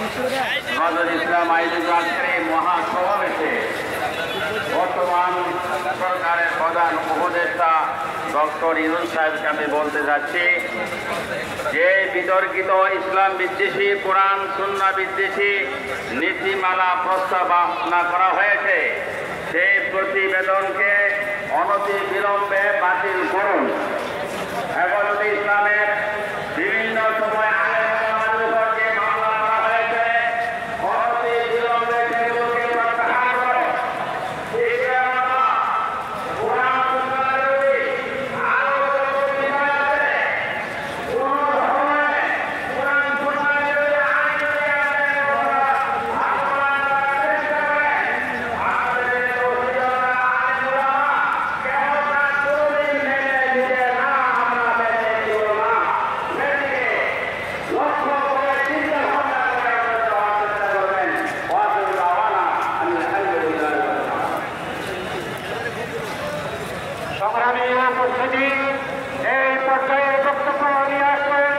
নজরুল ইসলাম আয়োজিত আজকের এই মহাসমাবেশে বর্তমান সরকারের প্রধান উপদেষ্টা ডক্টর ইউনূস সাহেবকে আমি বলতে যাচ্ছি যে বিতর্কিত ইসলাম বিদ্বেষী কোরআন সুন্নাহ বিদ্বেষী নীতিমালা প্রস্তাবনা করা হয়েছে সেই প্রতিবেদনকে অনতি বিলম্বে বাতিল করুন। হেফাজতে ইসলামের বিভিন্ন সময় সংগ্রামী উপস্থিতি এই পর্যায়ে বক্তব্য নিয়ে আসবেন